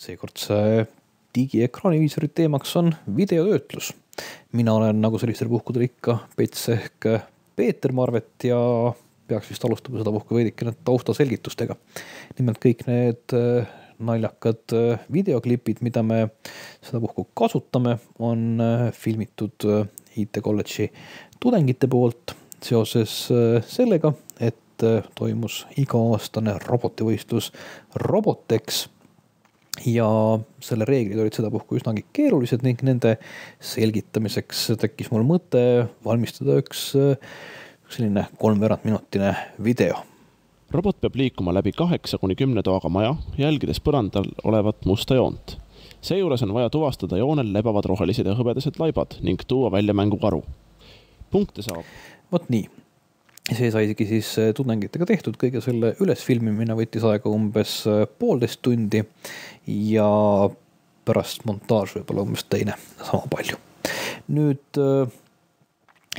Seekordse digiekraaniviisori teemaks on videotöötlus. Mina olen nagu sellistel puhkudel ikka Pets ehk Peeter Marvet ja peaks vist alustama seda puhku veidikene taustaselgitustega. Nimelt kõik need naljakad videoklipid, mida me seda puhku kasutame, on filmitud IT kolledži tudengite poolt seoses sellega, et toimus iga-aastane robotivõistlus Robotex. Ja selle reeglid olid seda puhku üsnagi keerulised ning nende selgitamiseks tekkis mul mõte valmistada üks selline 3/4 minutine video. Robot peab liikuma läbi 8–10 toaga maja, jälgides põrandal olevat musta joont. Seejuures on vaja tuvastada joonel lebavad rohelised ja hõbedased laibad ning tuua välja mängukaru. Punkte saab. Vot nii. See saisigi siis tudengitega tehtud, kõige selle ülesfilmimine võttis aega umbes 1,5 tundi ja pärast montaaž võib-olla umbes teine sama palju. Nüüd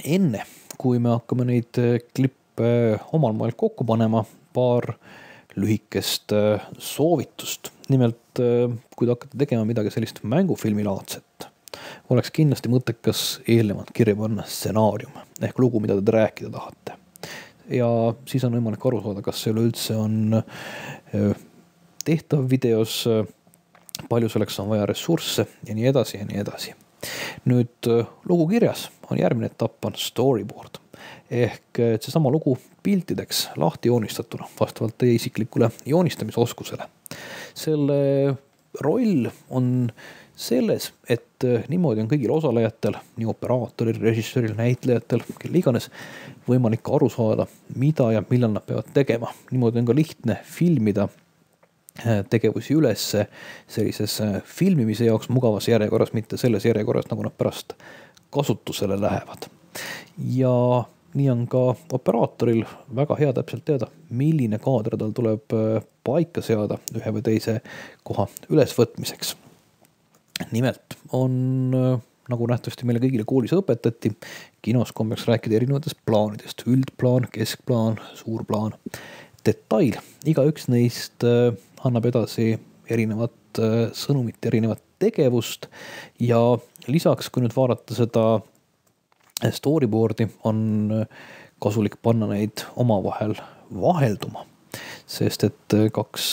enne, kui me hakkame neid klippe omal moel kokku panema, paar lühikest soovitust. Nimelt, kui te hakkate tegema midagi sellist mängufilmilaadset, oleks kindlasti mõttekas eelnevalt kirja panna stsenaarium ehk lugu, mida te rääkida tahate. Ja siis on võimalik aru saada, kas see üleüldse on tehtav videos, palju selleks on vaja ressursse ja nii edasi ja nii edasi. Nüüd lugu kirjas on järgmine etapp on storyboard ehk see sama lugu piltideks lahti joonistatuna vastavalt teie isiklikule joonistamisoskusele. Selle roll on selles, et niimoodi on kõigil osalejatel, nii operaatoril, režissööril, näitlejatel, kelle iganes, võimalik aru saada, mida ja millal nad peavad tegema. Niimoodi on ka lihtne filmida tegevusi üles sellises filmimise jaoks mugavas järjekorras, mitte selles järjekorras, nagu nad pärast kasutusele lähevad. Ja nii on ka operaatoril väga hea täpselt teada, milline kaader tal tuleb paika seada ühe või teise koha ülesvõtmiseks. Nimelt on, nagu nähtavasti meile kõigile koolis õpetati, kinos kombeks rääkida erinevatest plaanidest, üldplaan, keskplaan, suurplaan, detail. Igaüks neist annab edasi erinevat sõnumit, erinevat tegevust ja lisaks, kui nüüd vaadata seda storyboardi, on kasulik panna neid omavahel vahelduma. Sest et kaks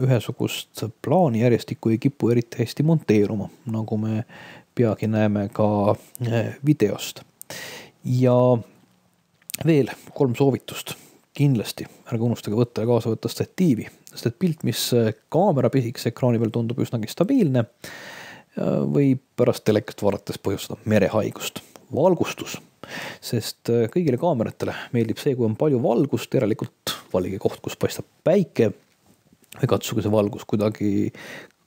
ühesugust plaani järjestikku ei kipu eriti hästi monteeruma, nagu me peagi näeme ka videost. Ja veel 3 soovitust. Kindlasti ärge unustage võtta ja kaasa võtta statiivi, sest et pilt, mis kaamera pisikese ekraani peal tundub üsnagi stabiilne, või pärast telekast vaadates põhjustada merehaigust. Valgustus, sest kõigile kaameratele meeldib see, kui on palju valgust, järelikult valige koht, kus paistab päike või katsuge see valgus kuidagi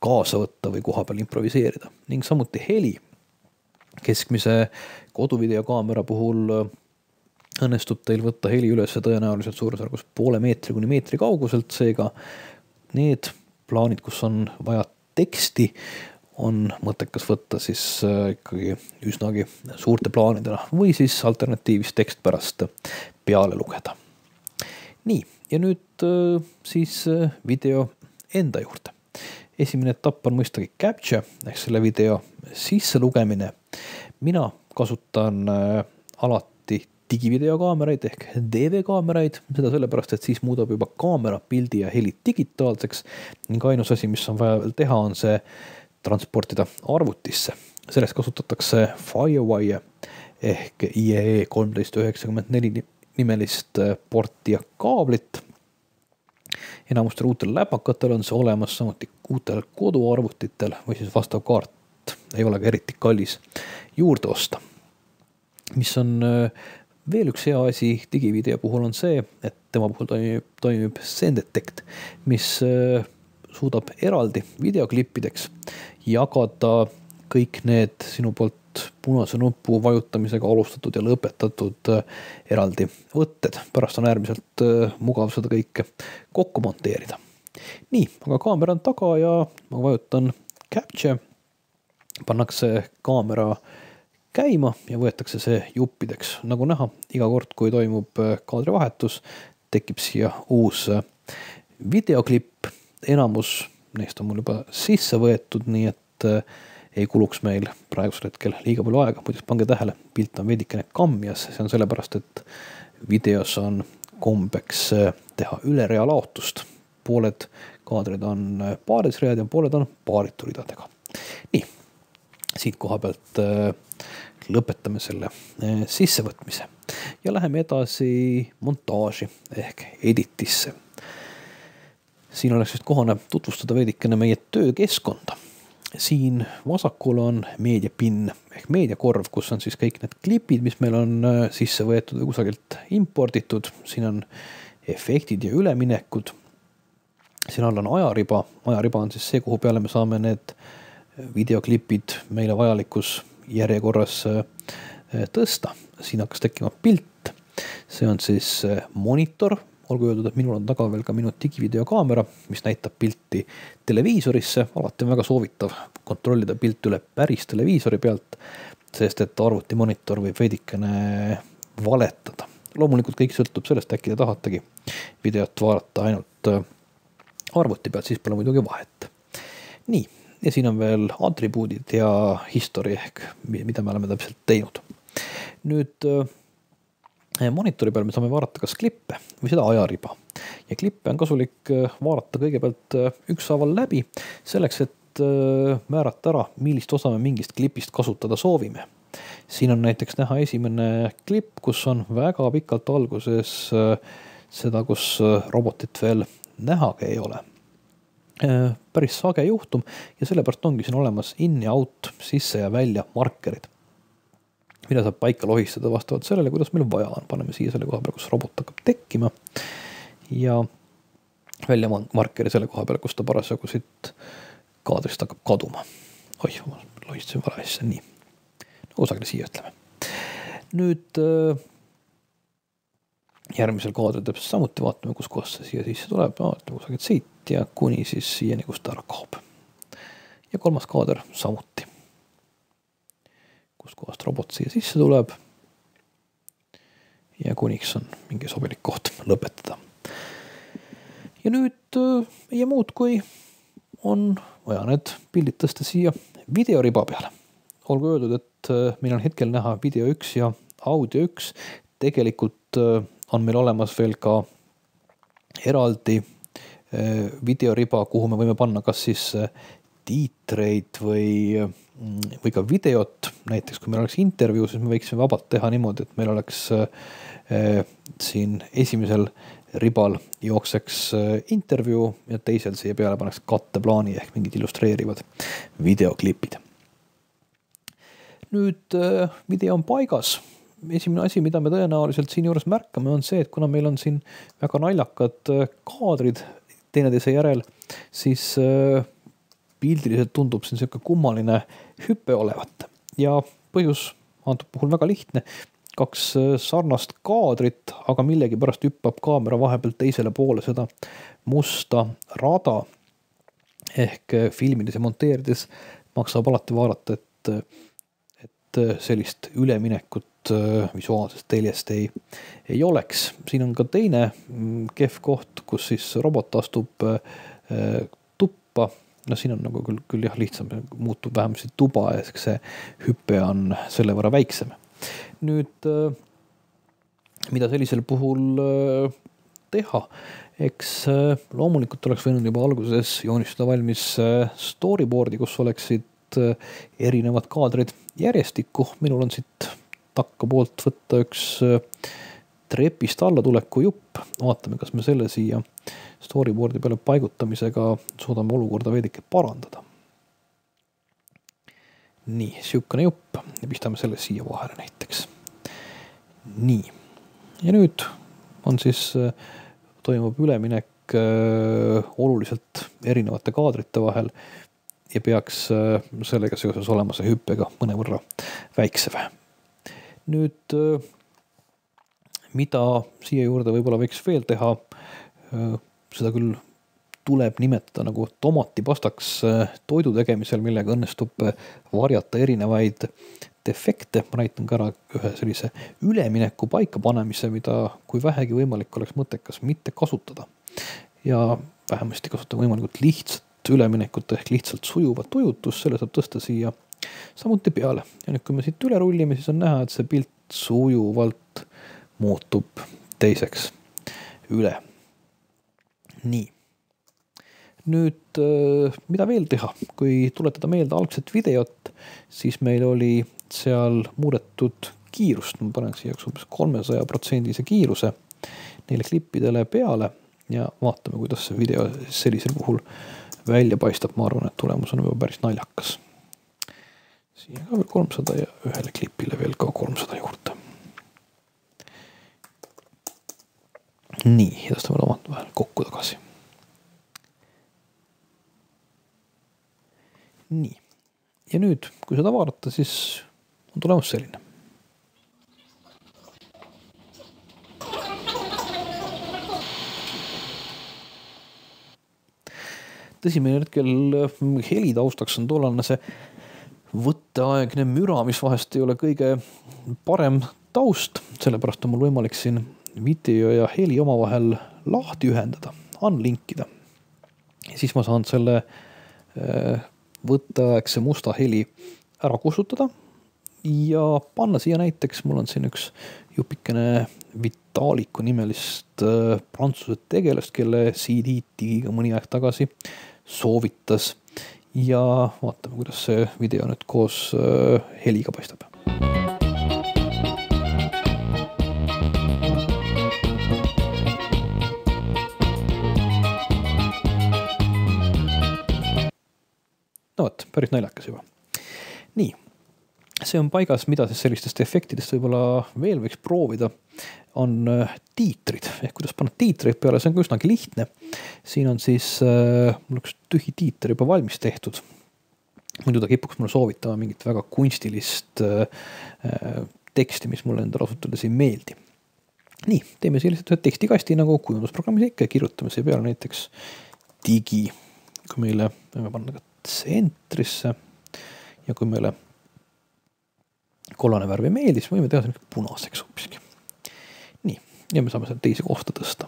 kaasa võtta või koha peal improviseerida. Ning samuti heli. Keskmise koduvideokaamera puhul õnnestub teil võtta heli üles tõenäoliselt suurusjärgus 0,5 meetri kuni meetri kauguselt, seega need plaanid, kus on vaja teksti, on mõttekas võtta siis ikkagi üsnagi suurte plaanidena või siis alternatiivis tekst pärast peale lugeda. Nii, ja nüüd siis video enda juurde. Esimene etapp on mõistagi capture ehk selle video sisse lugemine. Mina kasutan alati digivideokaameraid ehk DV-kaameraid, seda sellepärast, et siis muudab juba kaamera pildi ja heli digitaalseks ning ainus asi, mis on vaja veel teha, on see transportida arvutisse. Sellest kasutatakse Firewire ehk IEE 1394 nimelist porti ja kaablit. Enamustel uutel läpakatel on see olemas, samuti uutel koduarvutitel või siis vastav kaart ei ole ka eriti kallis juurde osta. Mis on veel üks hea asi digivideo puhul on see, et tema puhul toimib Sendetect, mis suudab eraldi videoklippideks jagada kõik need sinu poolt punase nupu vajutamisega alustatud ja lõpetatud eraldi võtted. Pärast on äärmiselt mugav seda kõike kokku monteerida. Nii, aga kaamera on taga ja ma vajutan capture, pannakse kaamera käima ja võetakse see juppideks. Nagu näha, iga kord, kui toimub kaadrivahetus, tekib siia uus videoklipp. Enamus neist on mul juba sisse võetud, nii et ei kuluks meil praegusel hetkel liiga palju aega. Muidugi pange tähele, pilt on veidikene kamjas, see on sellepärast, et videos on kombeks teha ülerea laotust. Pooled kaadrid on paarisread ja pooled on paarituridadega. Nii, siit koha pealt lõpetame selle sissevõtmise ja läheme edasi montaaži ehk editisse. Siin oleks vist kohane tutvustada veidikene meie töökeskkonda. Siin vasakul on meediapinn ehk meediakorv, kus on siis kõik need klipid, mis meil on sisse võetud või kusagilt imporditud. Siin on efektid ja üleminekud. Siin all on ajariba. Ajariba on siis see, kuhu peale me saame need videoklipid meile vajalikus järjekorras tõsta. Siin hakkas tekkima pilt. See on siis monitor. Olgu öeldud, et minul on taga veel ka minu digivideokaamera, mis näitab pilti televiisorisse. Alati on väga soovitav kontrollida pilt üle päris televiisori pealt, sest et arvutimonitor võib veidikene valetada. Loomulikult kõik sõltub sellest, äkki te tahategi videot vaadata ainult arvuti pealt, siis pole muidugi vahet. Nii, ja siin on veel atribuudid ja history ehk mida me oleme täpselt teinud. Nüüd monitori peal me saame vaadata kas klippe või seda ajariba. Ja klippe on kasulik vaadata kõigepealt ükshaaval läbi, selleks, et määrata ära, millist osa me mingist klipist kasutada soovime. Siin on näiteks näha esimene klipp, kus on väga pikalt alguses seda, kus robotit veel nähagi ei ole. Päris sage juhtum ja sellepärast ongi siin olemas in ja out, sisse ja välja markerid, mida saab paika lohistada vastavalt sellele, kuidas meil vaja on. Paneme siia selle koha peal, kus robot hakkab tekkima ja välja markeri selle koha peal, kus ta parasjagu siit kaadrist hakkab kaduma. Oih, ma lohistasin vale asja, nii. No kusagile siia ütleme. Nüüd järgmisel kaadril täpselt samuti vaatame, kus kohas see siia sisse tuleb. Vaatame kusagilt siit ja kuni siis siiani, kus ta ära kaob. Ja kolmas kaader samuti. Kus kohast robot siia sisse tuleb ja kuniks on mingi sobilik koht lõpetada. Ja nüüd ei muud, kui on vaja need pildid tõsta siia videoriba peale. Olgu öeldud, et meil on hetkel näha video 1 ja audio 1. Tegelikult on meil olemas veel ka eraldi videoriba, kuhu me võime panna kas siis tiitreid või ka videot. Näiteks kui meil oleks intervjuu, siis me võiksime vabalt teha niimoodi, et meil oleks siin esimesel ribal jookseks intervjuu ja teisel siia peale paneks katteplaani ehk mingid illustreerivad videoklipid. Nüüd video on paigas. Esimene asi, mida me tõenäoliselt siin juures märkame, on see, et kuna meil on siin väga naljakad kaadrid teineteise järel, siis pildiliselt tundub siin selline kummaline hüpe olevat. Ja põhjus antud puhul väga lihtne. 2 sarnast kaadrit, aga millegi pärast hüppab kaamera vahepeal teisele poole seda musta rada. Ehk filmides ja monteerides maksab alati vaadata, et sellist üleminekut visuaalsest teljest ei oleks. Siin on ka teine kehv koht, kus siis robot astub tuppa. No siin on nagu küll jah, lihtsam, muutub vähemasti tuba ja see hüppe on selle võrra väiksem. Nüüd, mida sellisel puhul teha? Eks loomulikult oleks võinud juba alguses joonistada valmis storyboardi, kus oleksid erinevad kaadrid järjestikku. Minul on siit takka poolt võtta üks trepist alla tuleku jupp. Vaatame, kas me selle siia storyboardi peale paigutamisega suudame olukorda veidike parandada. Nii, siukene jupp ja pistame selle siia vahele näiteks. Nii, ja nüüd on siis toimub üleminek oluliselt erinevate kaadrite vahel ja peaks sellega seoses olema see hüppega mõnevõrra väiksem. Nüüd, mida siia juurde võib-olla võiks veel teha, seda küll tuleb nimetada nagu tomatipastaks toidu tegemisel, millega õnnestub varjata erinevaid defekte. Ma näitan ka ära ühe sellise ülemineku paika panemise, mida kui vähegi võimalik oleks mõttekas mitte kasutada. Ja vähemasti kasutada võimalikult lihtsat üleminekut ehk lihtsalt sujuvat ujutust, selle saab tõsta siia samuti peale. Ja nüüd, kui me siit üle rullime, siis on näha, et see pilt sujuvalt muutub teiseks üle. Nii. Nüüd, mida veel teha? Kui tuletada meelde algset videot, siis meil oli seal muudetud kiirust. Ma panen siia 300% kiiruse neile klippidele peale ja vaatame, kuidas see video sellisel puhul välja paistab. Ma arvan, et tulemus on juba päris naljakas. Siia ka veel 300 ja ühele klipile veel ka 300 juurde. Nii, ja tõstame omad vahel kokku tagasi. Nii, ja nüüd, kui seda vaadata, siis on tulemus selline. Tõsi, meil hetkel heli taustaks on tollane see võtteaegne müra, mis vahest ei ole kõige parem taust, sellepärast on mul võimalik siin video ja heli omavahel lahti ühendada, unlinkida. Ja siis ma saan selle võtteaegse musta heli ära kustutada ja panna siia näiteks, mul on siin üks jupikene Vitaliku nimelist prantsuse tegelast, kelle CD-tigiga mõni aeg tagasi soovitas ja vaatame, kuidas see video nüüd koos heliga paistab. No võt, päris naljakas juba. Nii, see on paigas, mida siis sellistest efektidest võib-olla veel võiks proovida, on tiitrid. Ehk kuidas panna tiitreid peale, see on ka üsnagi lihtne. Siin on siis mul üks tühi tiiter juba valmis tehtud. Muidu ta kipuks mulle soovitama mingit väga kunstilist teksti, mis mulle endale ausutades ei meeldi. Nii, teeme sellised tekstikasti nagu kujundusprogrammis ikka ja kirjutame siia peale näiteks digi, kui meile võime panna ka tsentrisse ja kui meile kollane värv ei meeldi, siis võime teha see punaseks hoopiski. Nii, ja me saame selle teise kohta tõsta.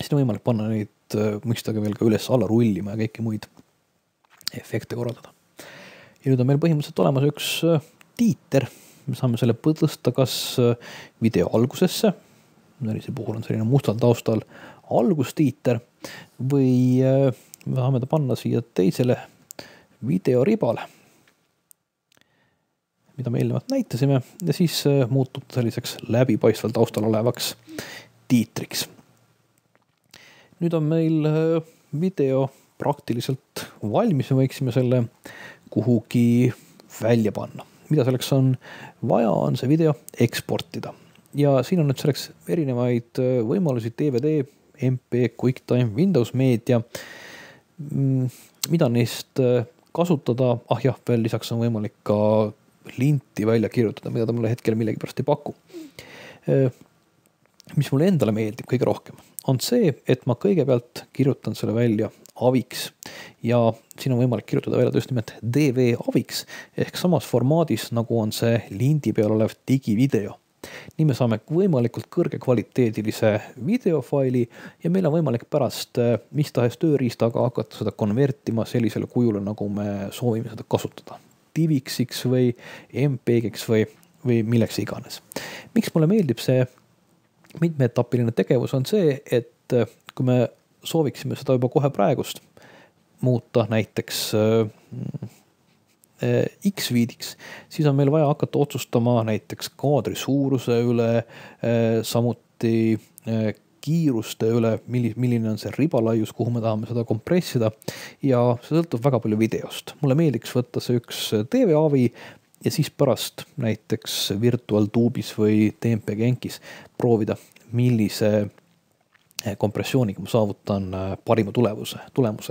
Siin on võimalik panna neid mõistagi veel ka üles alla rullima ja kõiki muid efekte korraldada. Ja nüüd on meil põhimõtteliselt olemas üks tiiter. Me saame selle tõsta kas video algusesse, sellisel puhul on selline mustal taustal algustiiter või me saame ta panna siia teisele videoribale, mida me eelnevalt näitasime ja siis muutub selliseks läbipaistval taustal olevaks tiitriks. Nüüd on meil video praktiliselt valmis ja võiksime selle kuhugi välja panna. Mida selleks on vaja, on see video eksportida. Ja siin on nüüd selleks erinevaid võimalusi DVD, MP, QuickTime, Windows Media, mida neist kasutada. Jah, veel lisaks on võimalik ka linti välja kirjutada, mida ta mulle hetkel millegipärast ei paku. Mis mulle endale meeldib kõige rohkem, on see, et ma kõigepealt kirjutan selle välja aviks ja siin on võimalik kirjutada välja just nimelt DV aviks ehk samas formaadis, nagu on see lindi peal olev digivideo. Nii me saame võimalikult kõrge kvaliteedilise videofaili ja meil on võimalik pärast mis tahes tööriistaga hakata seda konvertima sellisele kujule, nagu me soovime seda kasutada. Diviksiks või MPG-ks või milleks iganes. Miks mulle meeldib see mitmeetapiline tegevus on see, et kui me sooviksime seda juba kohe praegust muuta näiteks X-viidiks, siis on meil vaja hakata otsustama näiteks kaadri suuruse üle, samuti kiiruste üle, milline on see ribalaius, kuhu me tahame seda kompressida ja see sõltub väga palju videost. Mulle meeldiks võtta see üks TV-avi ja siis pärast näiteks VirtualTube'is või TMP-Genkis proovida, millise kompressiooniga ma saavutan parima tulemuse.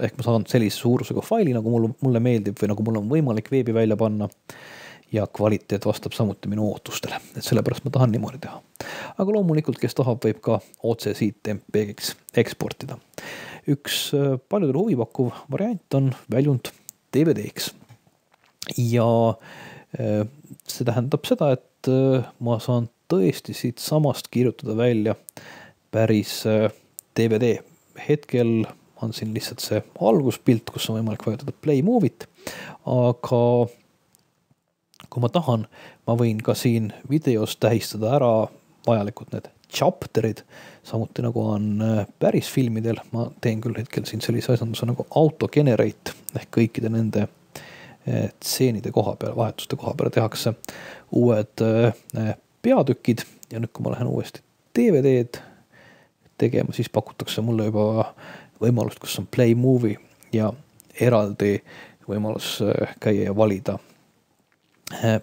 Ehk ma saan sellise suurusega faili, nagu mulle meeldib või nagu mul on võimalik veebi välja panna ja kvaliteet vastab samuti minu ootustele. Et sellepärast ma tahan niimoodi teha. Aga loomulikult, kes tahab, võib ka otse siit MPG-ks eksportida. Üks paljudele huvipakkuv variant on väljund DVD-ks. Ja see tähendab seda, et ma saan tõesti siit samast kirjutada välja päris DVD. Hetkel on siin lihtsalt see alguspilt, kus on võimalik vajutada play movie't, aga kui ma tahan, ma võin ka siin videos tähistada ära vajalikud need chapterid, samuti nagu on päris filmidel. Ma teen küll hetkel siin sellise asjanduse nagu auto-generate ehk kõikide nende tseenide koha peale, vahetuste koha peale tehakse uued peatükid ja nüüd, kui ma lähen uuesti DVD-d tegema, siis pakutakse mulle juba võimalust, kus on play movie ja eraldi võimalus käia ja valida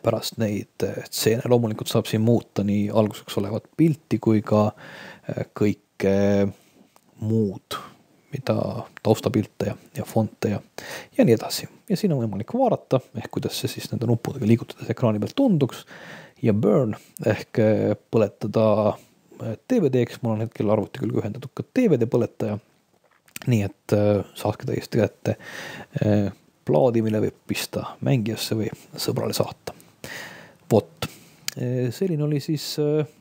pärast neid stseene. Loomulikult saab siin muuta nii alguseks olevat pilti kui ka kõike muud, mida taustapilte ja fonte ja nii edasi. Ja siin on võimalik vaadata, ehk kuidas see siis nende nuppudega liigutades ekraani peal tunduks ja burn ehk põletada DVD-ks. Mul on hetkel arvuti küll ühendatud ka DVD põletaja, nii et saatke täiesti kätte plaadi, mille võib pista mängijasse või sõbrale saata. Vot, selline oli siis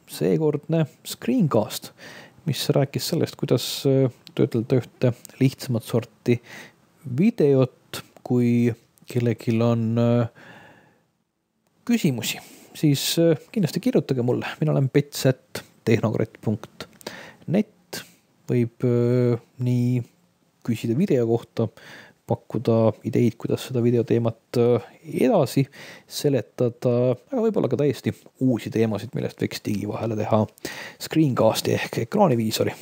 seekordne screencast, mis rääkis sellest, kuidas töödelda ühte lihtsamat sorti videot. Kui kellelgi on küsimusi, siis kindlasti kirjutage mulle. Mina olen pets@tehnokratt.net. Võib nii küsida video kohta, pakkuda ideid, kuidas seda videoteemat edasi seletada, aga võib-olla ka täiesti uusi teemasid, millest võiks digi vahele teha screencasti ehk ekraaniviisori.